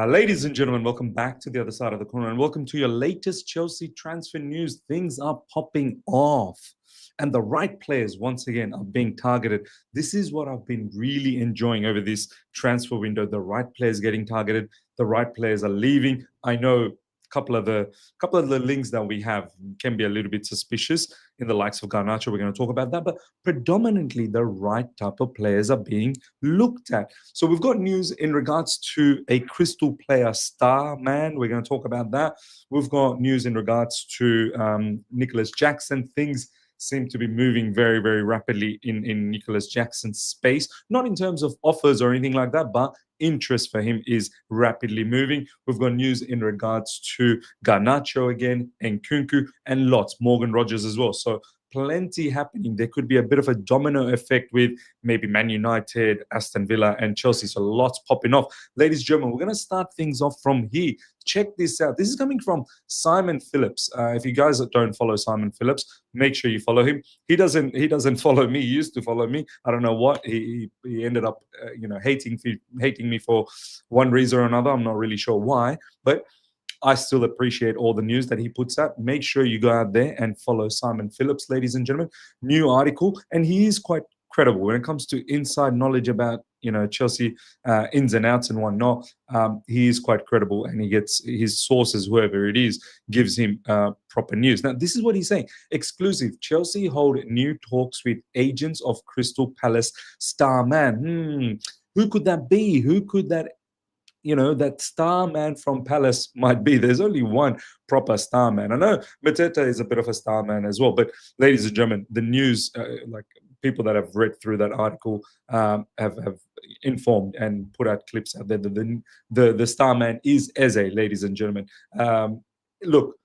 Ladies and gentlemen, welcome back to the other side of the corner and welcome to your latest Chelsea transfer news. Things are popping off and the right players once again are being targeted. This is what I've been really enjoying over this transfer window. The right players getting targeted, the right players are leaving. I know couple of the links that we have can be a little bit suspicious in the likes of Garnacho. We're going to talk about that, but predominantly the right type of players are being looked at. So we've got news in regards to a Crystal player star man. We're going to talk about that. We've got news in regards to Nicolas Jackson. Things seem to be moving very, very rapidly in Nicolas Jackson's space, not in terms of offers or anything like that, but interest for him is rapidly moving. We've got news in regards to Garnacho again, Nkunku, and lots, Morgan Rogers as well. So plenty happening. There could be a bit of a domino effect with maybe Man United, Aston Villa, and Chelsea. So lots popping off. Ladies and gentlemen, we're going to start things off from here. Check this out. This is coming from Simon Phillips. If you guys don't follow Simon Phillips, make sure you follow him. He doesn't follow me. He used to follow me. I don't know what he ended up hating me for one reason or another. I'm not really sure why, but I still appreciate all the news that he puts out. Make sure you go out there and follow Simon Phillips, ladies and gentlemen. New article, and he is quite credible when it comes to inside knowledge about Chelsea ins and outs and whatnot. He is quite credible, and he gets his sources, whoever it is, gives him proper news. Now, this is what he's saying: exclusive. Chelsea hold new talks with agents of Crystal Palace star man. Who could that be? Who could that? That star man from Palace might be. There's only one proper star man. I know Mateta is a bit of a star man as well, but ladies and gentlemen, the news, like people that have read through that article, have informed and put out clips out there. The star man is Eze, ladies and gentlemen. Look,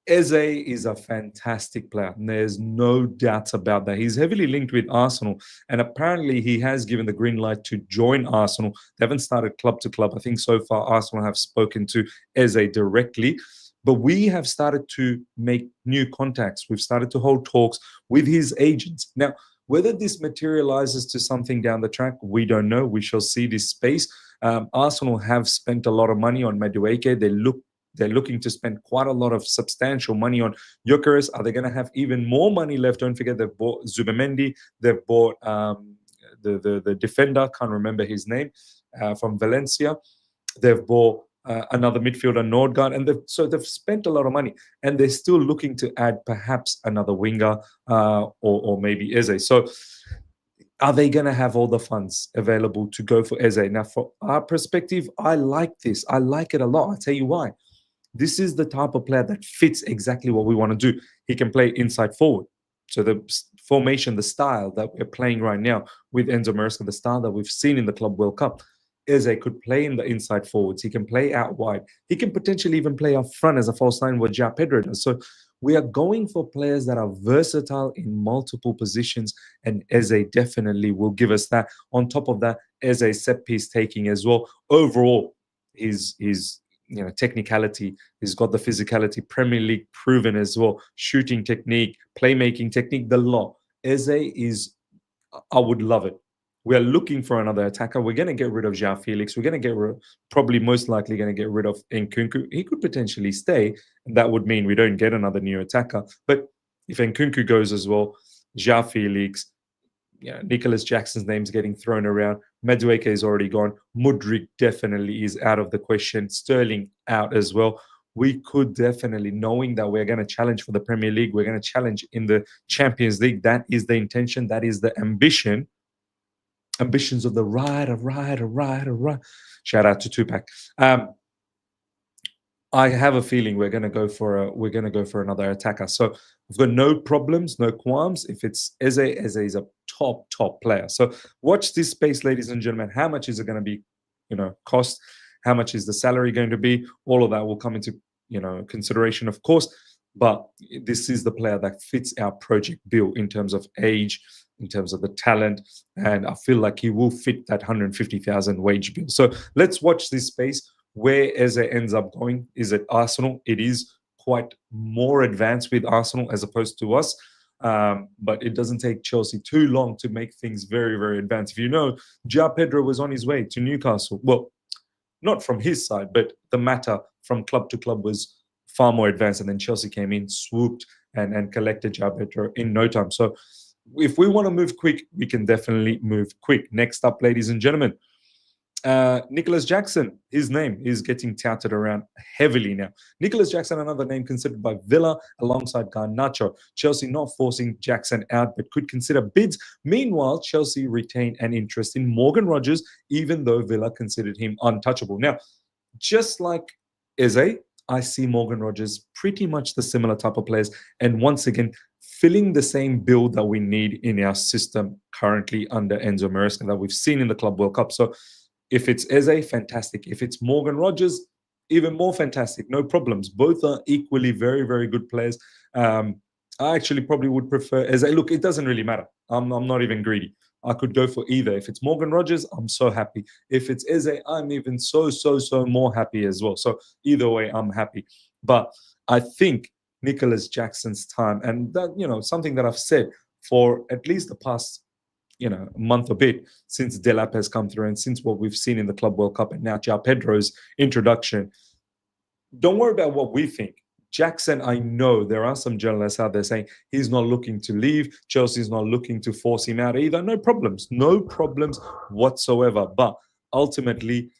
Eze is a fantastic player. There's no doubt about that. He's heavily linked with Arsenal, and apparently he has given the green light to join Arsenal. They haven't started club to club. I think so far Arsenal have spoken to Eze directly, but we have started to make new contacts. We've started to hold talks with his agents. Now, whether this materializes to something down the track, we don't know. We shall see this space. Arsenal have spent a lot of money on Madueke. They're looking to spend quite a lot of substantial money on Gyökeres. Are they going to have even more money left? Don't forget they've bought Zubimendi. They've bought the defender, can't remember his name, from Valencia. They've bought another midfielder, Nordgaard, and they've spent a lot of money, and they're still looking to add perhaps another winger or maybe Eze. So are they going to have all the funds available to go for Eze? Now, from our perspective, I like this. I like it a lot. I'll tell you why. This is the type of player that fits exactly what we want to do. He can play inside forward. So the formation, the style that we're playing right now with Enzo Maresca, the style that we've seen in the Club World Cup, Eze could play in the inside forwards. He can play out wide. He can potentially even play up front as a false nine, what João Pedro does. So we are going for players that are versatile in multiple positions, and Eze definitely will give us that. On top of that, Eze set piece taking as well. Overall, his technicality, he's got the physicality, Premier League proven as well, shooting technique, playmaking technique, the lot. Eze is, I would love it. We are looking for another attacker. We're going to get rid of João Felix. We're going to get rid, probably most likely going to get rid of Nkunku. He could potentially stay, and that would mean we don't get another new attacker. But if Nkunku goes as well, João Felix, Nicolas Jackson's name's getting thrown around. Madueke is already gone. Mudryk definitely is out of the question. Sterling out as well. We could definitely, knowing that we're going to challenge for the Premier League, we're going to challenge in the Champions League. That is the intention. That is the ambition. Ambitions of the right. Shout out to Tupac. I have a feeling we're going to go for another attacker. So we've got no problems, no qualms. If it's Eze is a top player. So watch this space, ladies and gentlemen. How much is it going to be, cost? How much is the salary going to be? All of that will come into, consideration, of course. But this is the player that fits our project bill in terms of age, in terms of the talent, and I feel like he will fit that 150,000 wage bill. So let's watch this space. Where Eze ends up going is at Arsenal. It is quite more advanced with Arsenal as opposed to us. But it doesn't take Chelsea too long to make things very, very advanced. If you know, João Pedro was on his way to Newcastle. Well, not from his side, but the matter from club to club was far more advanced. And then Chelsea came in, swooped, and collected João Pedro in no time. So if we want to move quick, we can definitely move quick. Next up, ladies and gentlemen, Nicolas Jackson, his name is getting touted around heavily now. Nicolas Jackson, another name considered by Villa alongside Garnacho. Chelsea not forcing Jackson out, but could consider bids. Meanwhile, Chelsea retain an interest in Morgan Rogers, even though Villa considered him untouchable. Now, just like Eze, I see Morgan Rogers pretty much the similar type of players. And once again, filling the same build that we need in our system currently under Enzo Maresca that we've seen in the Club World Cup. So if it's Eze, fantastic. If it's Morgan Rogers, even more fantastic. No problems. Both are equally very, very good players. I actually probably would prefer Eze. Look, it doesn't really matter. I'm not even greedy. I could go for either. If it's Morgan Rogers, I'm so happy. If it's Eze, I'm even so more happy as well. So either way, I'm happy. But I think Nicolas Jackson's time, and that, something that I've said for at least the past a month a bit since Delap has come through and since what we've seen in the Club World Cup and now João Pedro's introduction. Don't worry about what we think. Jackson, I know there are some journalists out there saying he's not looking to leave. Chelsea's not looking to force him out either. No problems whatsoever. But ultimately,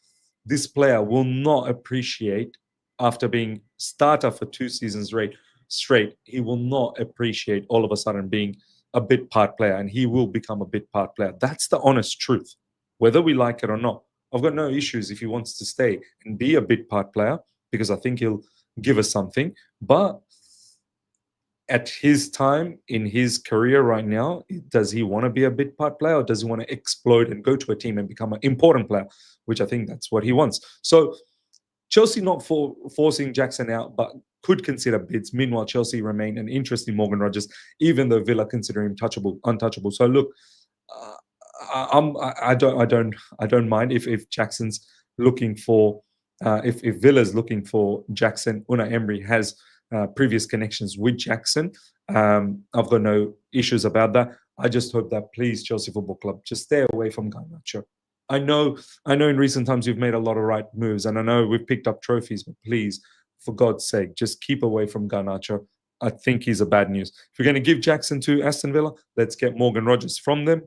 this player will not appreciate, after being starter for 2 seasons straight, he will not appreciate all of a sudden being a bit part player, and he will become a bit part player. That's the honest truth, whether we like it or not. I've got no issues if he wants to stay and be a bit part player, because I think he'll give us something. But at his time in his career right now, does he want to be a bit part player, or does he want to explode and go to a team and become an important player, which I think that's what he wants. So Chelsea not forcing Jackson out, but could consider bids. Meanwhile, Chelsea remain an interest in Morgan Rogers, even though Villa consider him untouchable. So look, I don't mind if Jackson's looking for, if Villa's looking for Jackson. Unai Emery has previous connections with Jackson. I've got no issues about that. I just hope that, please, Chelsea Football Club, just stay away from Garnacho. I know in recent times you've made a lot of right moves, and I know we've picked up trophies, but please, for God's sake, just keep away from Garnacho. I think he's a bad news. If you're going to give Jackson to Aston Villa, let's get Morgan Rogers from them,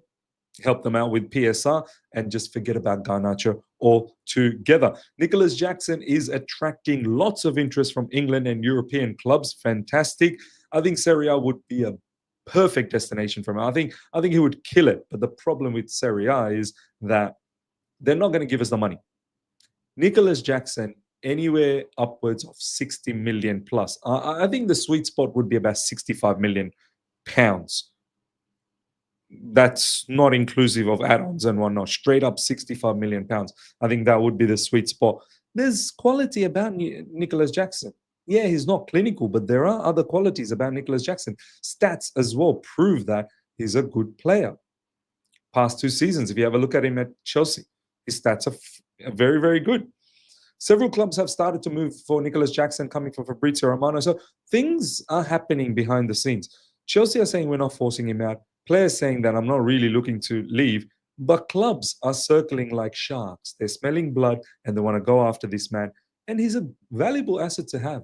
help them out with PSR, and just forget about Garnacho altogether. Nicolas Jackson is attracting lots of interest from England and European clubs. Fantastic. I think Serie A would be a perfect destination for him. I think he would kill it. But the problem with Serie A is that they're not going to give us the money. Nicolas Jackson, anywhere upwards of 60 million plus. I think the sweet spot would be about 65 million pounds. That's not inclusive of add-ons and whatnot. Straight up 65 million pounds. I think that would be the sweet spot. There's quality about Nicolas Jackson. Yeah, he's not clinical, but there are other qualities about Nicolas Jackson. Stats as well prove that he's a good player. Past 2 seasons, if you have a look at him at Chelsea, his stats are very, very good. Several clubs have started to move for Nicolas Jackson, coming from Fabrizio Romano. So things are happening behind the scenes. Chelsea are saying we're not forcing him out. Players saying that I'm not really looking to leave. But clubs are circling like sharks. They're smelling blood and they want to go after this man. And he's a valuable asset to have.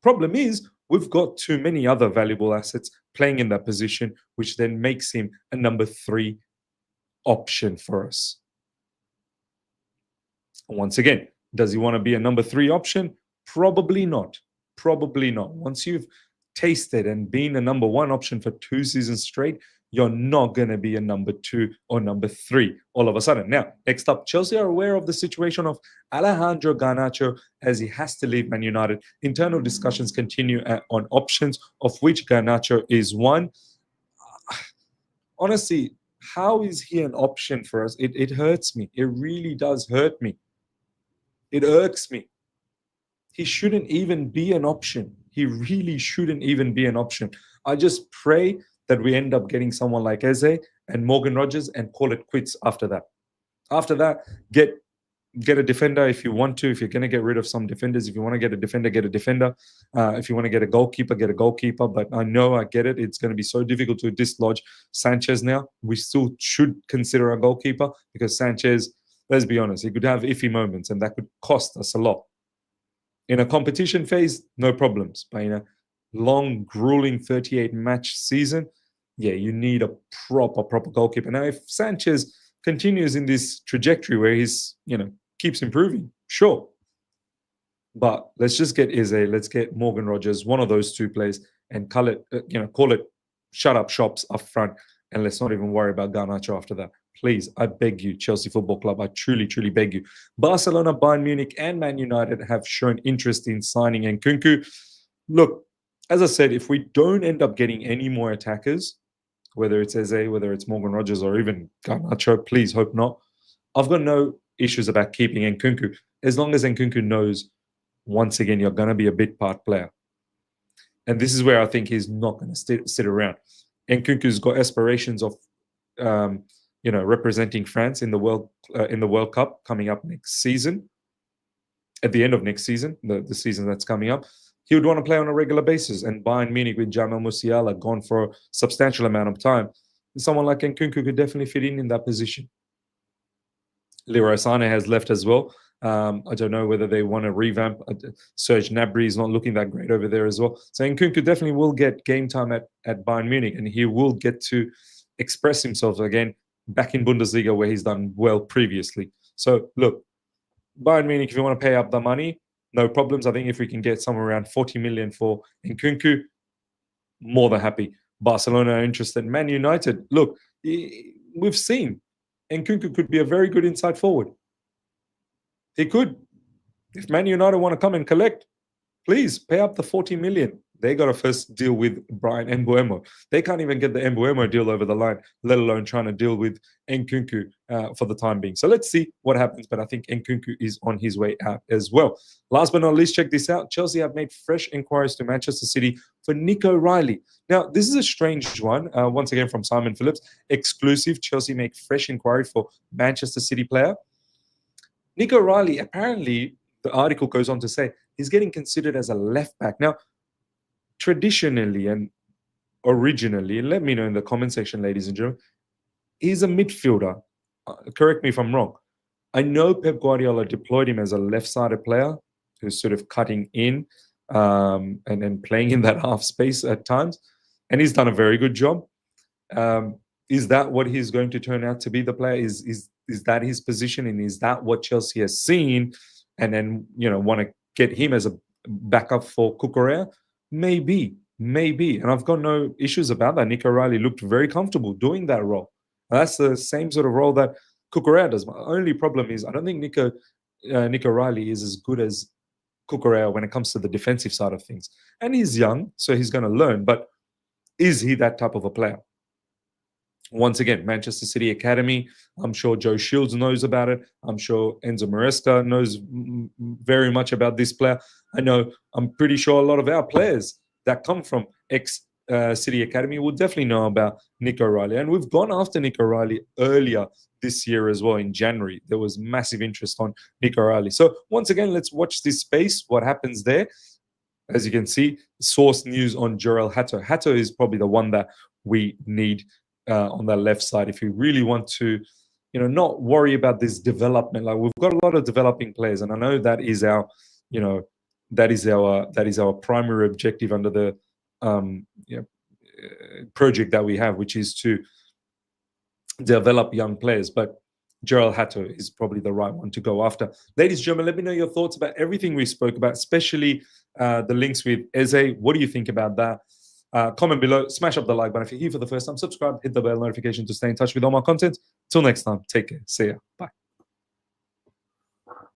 Problem is, we've got too many other valuable assets playing in that position, which then makes him a number 3 option for us. Once again, does he want to be a number 3 option? Probably not. Probably not. Once you've tasted and been a number 1 option for 2 seasons straight, you're not going to be a number 2 or number 3 all of a sudden. Now, next up, Chelsea are aware of the situation of Alejandro Garnacho as he has to leave Man United. Internal discussions continue on options, of which Garnacho is one. Honestly, how is he an option for us? It hurts me. It really does hurt me. It irks me. He shouldn't even be an option. He really shouldn't even be an option. I just pray that we end up getting someone like Eze and Morgan Rogers and call it quits after that. After that, get get a defender if you want to. If you're going to get rid of some defenders, if you want to get a defender, get a defender. If you want to get a goalkeeper, get a goalkeeper. But I know, I get it. It's going to be so difficult to dislodge Sanchez now. We still should consider a goalkeeper because Sanchez, let's be honest, he could have iffy moments and that could cost us a lot. In a competition phase, no problems. But in a long, grueling 38-match season, yeah, you need a proper goalkeeper. Now, if Sanchez continues in this trajectory where he's, keeps improving, sure. But let's just get Eze, let's get Morgan Rogers, one of those two players, and call it shut up shops up front, and let's not even worry about Garnacho after that. Please, I beg you, Chelsea Football Club, I truly beg you. Barcelona, Bayern Munich, and Man United have shown interest in signing Nkunku. Look, as I said, if we don't end up getting any more attackers, whether it's Eze, whether it's Morgan Rogers, or even Garnacho, please hope not, I've got no issues about keeping Nkunku, as long as Nkunku knows, once again, you're going to be a bit part player. And this is where I think he's not going to sit around. Nkunku's got aspirations of, representing France in the World Cup coming up next season. At the end of next season, the season that's coming up, he would want to play on a regular basis. And Bayern Munich with Jamal Musiala gone for a substantial amount of time, someone like Nkunku could definitely fit in that position. Leroy Sané has left as well. I don't know whether they want to revamp. Serge Gnabry is not looking that great over there as well. So Nkunku definitely will get game time at Bayern Munich, and he will get to express himself again back in Bundesliga where he's done well previously. So look, Bayern Munich, if you want to pay up the money, no problems. I think if we can get somewhere around 40 million for Nkunku, more than happy. Barcelona are interested. Man United, look, we've seen Nkunku could be a very good inside forward. He could. If Man United want to come and collect, please pay up the 40 million. They got to first deal with Brian Mbeumo. They can't even get the Mbeumo deal over the line, let alone trying to deal with Nkunku for the time being. So let's see what happens. But I think Nkunku is on his way out as well. Last but not least, check this out. Chelsea have made fresh inquiries to Manchester City for Nico Riley. Now, this is a strange one. Once again, from Simon Phillips. Exclusive. Chelsea make fresh inquiry for Manchester City player. Nico Riley, apparently, the article goes on to say, he's getting considered as a left back. Now, traditionally and originally, and let me know in the comment section, ladies and gentlemen, he's a midfielder. Correct me if I'm wrong. I know Pep Guardiola deployed him as a left-sided player who's sort of cutting in and then playing in that half space at times. And he's done a very good job. Is that what he's going to turn out to be, the player? Is that his position? And is that what Chelsea has seen? And then, want to get him as a backup for Cucurella? Maybe. And I've got no issues about that. Nico Riley looked very comfortable doing that role. And that's the same sort of role that Cucurella does. My only problem is I don't think Nico Riley is as good as Cucurella when it comes to the defensive side of things. And he's young, so he's going to learn. But is he that type of a player? Once again, Manchester City Academy. I'm sure Joe Shields knows about it. I'm sure Enzo Maresca knows very much about this player. I'm pretty sure a lot of our players that come from ex-City Academy will definitely know about Nico Riley. And we've gone after Nico Riley earlier this year as well. In January, there was massive interest on Nico Riley. So once again, let's watch this space, what happens there. As you can see, source news on Jorel Hato. Hato is probably the one that we need on that left side if you really want to, not worry about this development. Like, we've got a lot of developing players, and I know that is our, that is our primary objective under the project that we have, which is to develop young players. But Jorel Hato is probably the right one to go after. Ladies and gentlemen, let me know your thoughts about everything we spoke about, especially the links with Eze. What do you think about that? Comment below, smash up the like button if you're here for the first time, subscribe, hit the bell notification to stay in touch with all my content. Till next time, take care. See ya. Bye.